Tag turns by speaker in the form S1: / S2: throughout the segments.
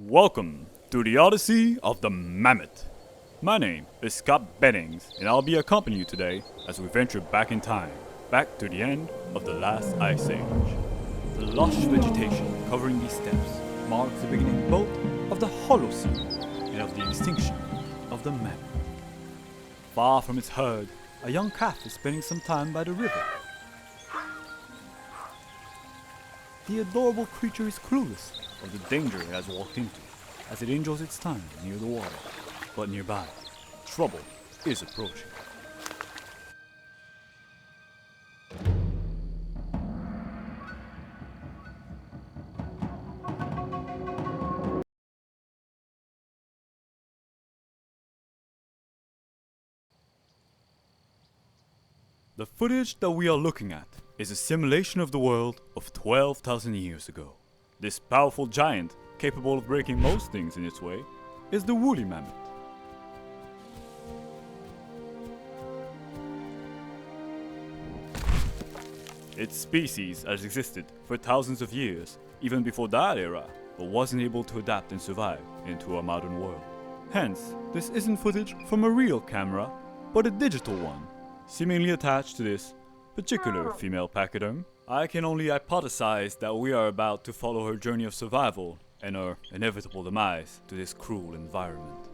S1: Welcome to the Odyssey of the Mammoth. My name is Scott Bennings, and I'll be accompanying you today as we venture back in time, back to the end of the last ice age. The lush vegetation covering these steppes marks the beginning both of the Holocene and of the extinction of the mammoth. Far from its herd, a young calf is spending some time by the river. The adorable creature is clueless of the danger it has walked into, as it enjoys its time near the water. But nearby, trouble is approaching. The footage that we are looking at is a simulation of the world of 12,000 years ago. This powerful giant, capable of breaking most things in its way, is the woolly mammoth. Its species has existed for thousands of years, even before that era, but wasn't able to adapt and survive into our modern world. Hence, this isn't footage from a real camera, but a digital one, seemingly attached to this particular female pachyderm. I can only hypothesize that we are about to follow her journey of survival and her inevitable demise to this cruel environment.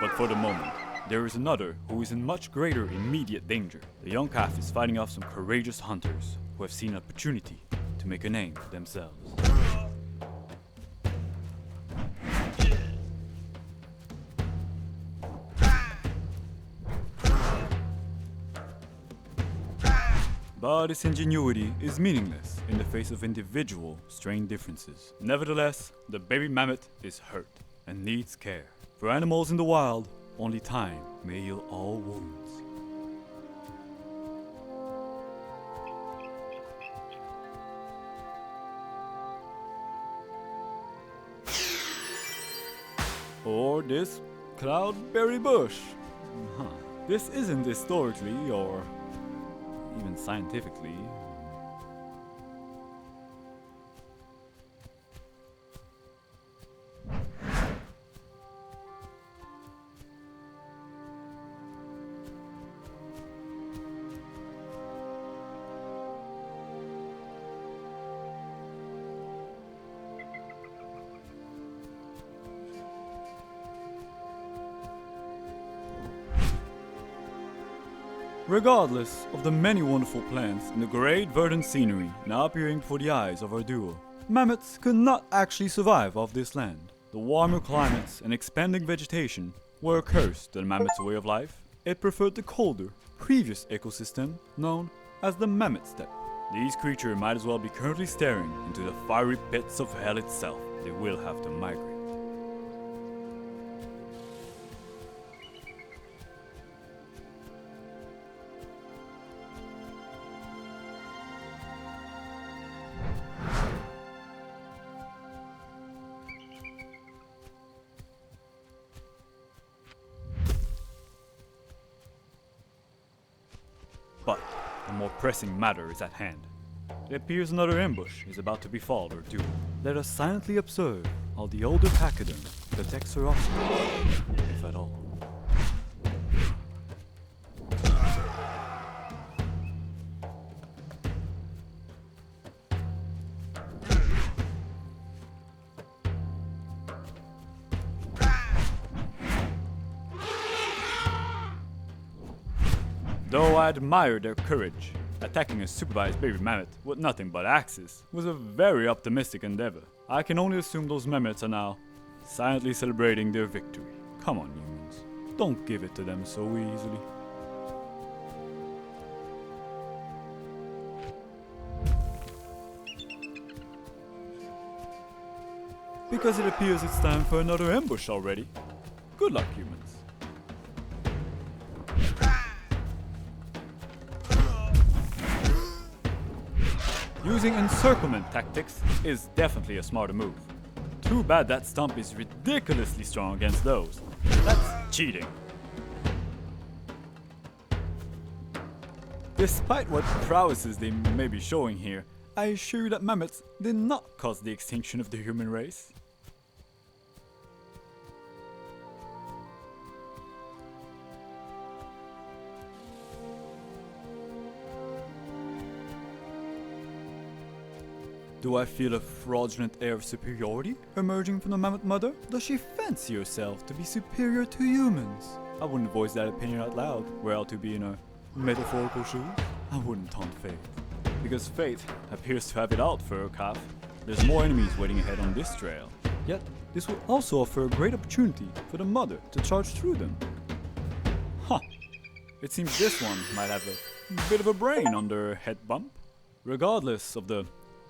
S1: But for the moment, there is another who is in much greater immediate danger. The young calf is fighting off some courageous hunters who have seen an opportunity to make a name for themselves. But its ingenuity is meaningless in the face of individual strain differences. Nevertheless, the baby mammoth is hurt and needs care. For animals in the wild, only time may heal all wounds. Or this cloudberry bush. This isn't historically or even scientifically. Regardless of the many wonderful plants and the great verdant scenery now appearing before the eyes of our duo, mammoths could not actually survive off this land. The warmer climates and expanding vegetation were a curse to the mammoth's way of life. It preferred the colder, previous ecosystem known as the mammoth steppe. These creatures might as well be currently staring into the fiery pits of hell itself. They will have to migrate. But a more pressing matter is at hand. It appears another ambush is about to befall our duo. Let us silently observe how the older pachyderm protects her offspring, if at all. Though I admire their courage, attacking a supervised baby mammoth with nothing but axes was a very optimistic endeavor. I can only assume those mammoths are now silently celebrating their victory. Come on, humans. Don't give it to them so easily. because it appears it's time for another ambush already. Good luck, humans. Using encirclement tactics is definitely a smarter move. Too bad that stump is ridiculously strong against those. That's cheating. Despite what prowesses they may be showing here, I assure you that mammoths did not cause the extinction of the human race. Do I feel a fraudulent air of superiority emerging from the mammoth mother? Does she fancy herself to be superior to humans? I wouldn't voice that opinion out loud, were I to be in her metaphorical shoes. I wouldn't taunt fate. Because fate appears to have it out for her calf. There's more enemies waiting ahead on this trail. Yet, this will also offer a great opportunity for the mother to charge through them. Huh. It seems this one might have a bit of a brain under her head bump. Regardless of the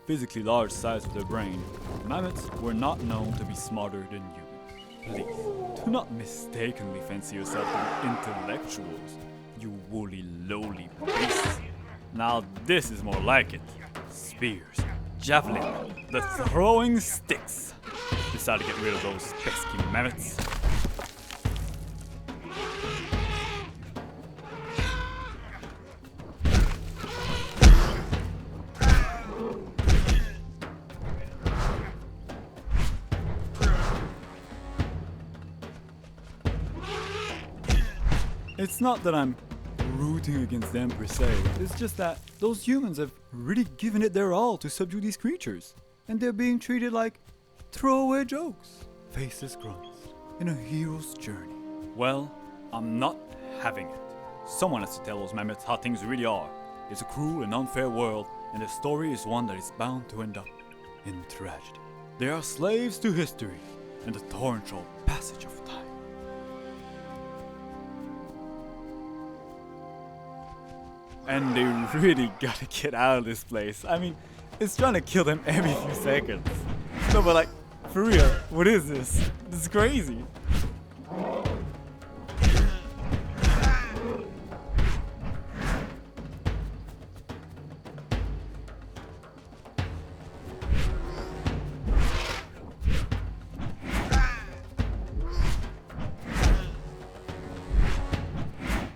S1: physically large size of their brain, mammoths were not known to be smarter than humans. Please, do not mistakenly fancy yourself to be intellectuals, you woolly, lowly beasts. Now this is more like it. Spears, javelin, the throwing sticks. Decide to get rid of those pesky mammoths. It's not that I'm rooting against them per se, it's just that those humans have really given it their all to subdue these creatures, and they're being treated like throwaway jokes, faceless grunts, in a hero's journey. Well, I'm not having it. Someone has to tell those mammoths how things really are. It's a cruel and unfair world, and the story is one that is bound to end up in tragedy. They are slaves to history and the torrential passage of time. And they really gotta get out of this place. I mean, it's trying to kill them every few seconds. No, but like, for real, what is this? This is crazy.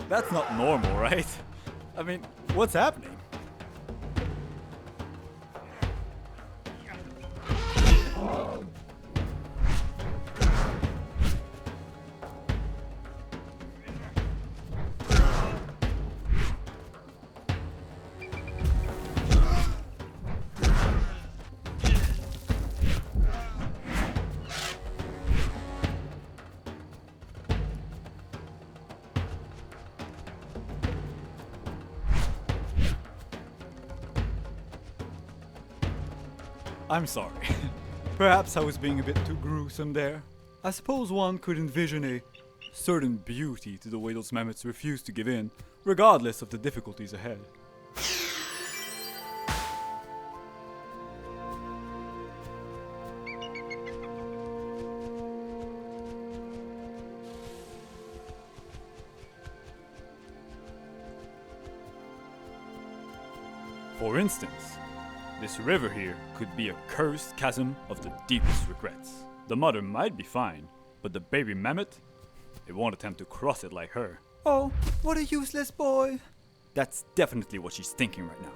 S1: That's not normal, right? I mean, what's happening? I'm sorry. Perhaps I was being a bit too gruesome there. I suppose one could envision a certain beauty to the way those mammoths refuse to give in, regardless of the difficulties ahead. For instance, this river here could be a cursed chasm of the deepest regrets. The mother might be fine, but the baby mammoth, it won't attempt to cross it like her. Oh, what a useless boy. That's definitely what she's thinking right now.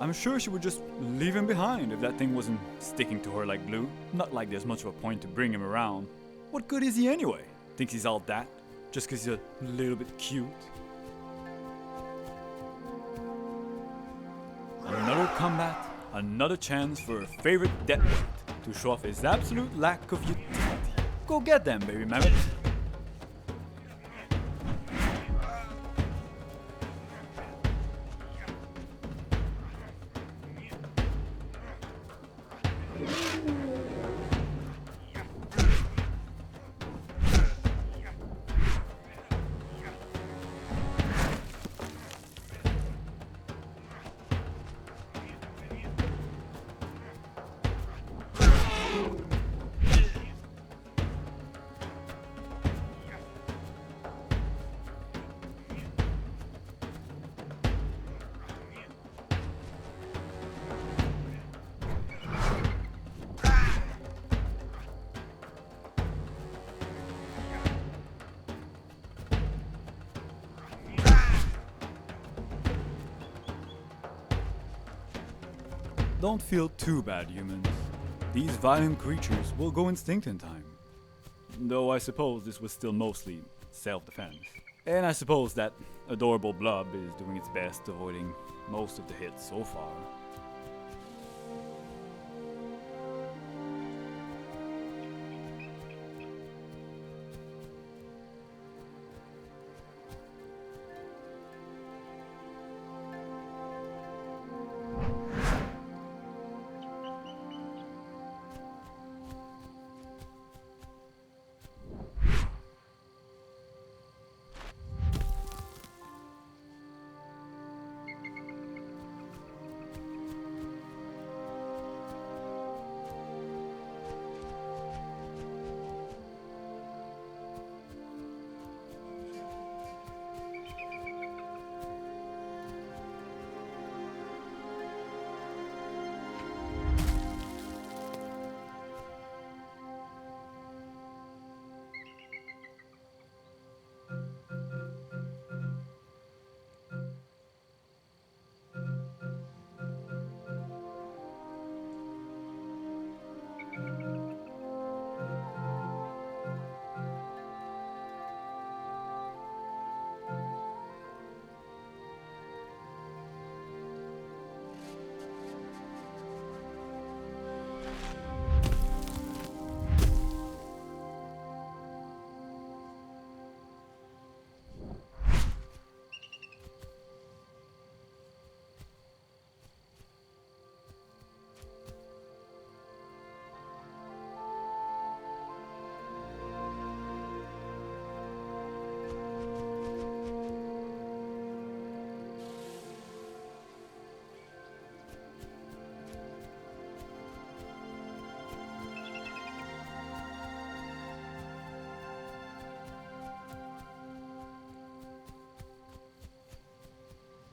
S1: I'm sure she would just leave him behind if that thing wasn't sticking to her like glue. Not like there's much of a point to bring him around. What good is he anyway? Thinks he's all that, just cause he's a little bit cute? Another combat, another chance for a favorite deadweight to show off his absolute lack of utility. Go get them, baby mammoth. Don't feel too bad, humans. These violent creatures will go extinct in time. Though I suppose this was still mostly self-defense. And I suppose that adorable blob is doing its best, avoiding most of the hits so far.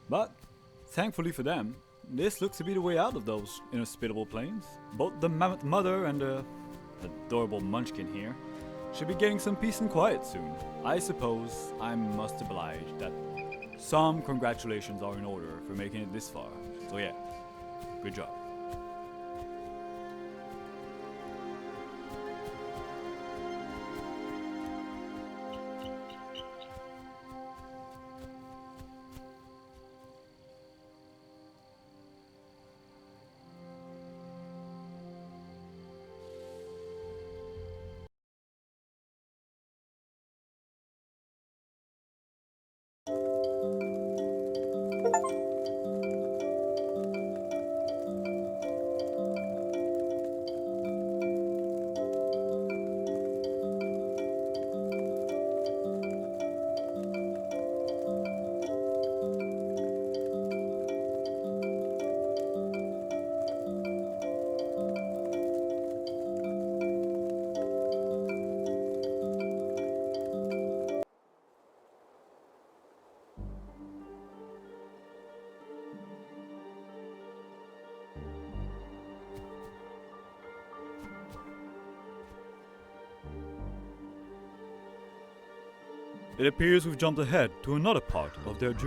S1: But, thankfully for them, this looks to be the way out of those inhospitable plains. Both the mammoth mother and the adorable munchkin here should be getting some peace and quiet soon. I suppose I must oblige that some congratulations are in order for making it this far. So yeah, good job. It appears we've jumped ahead to another part of their journey.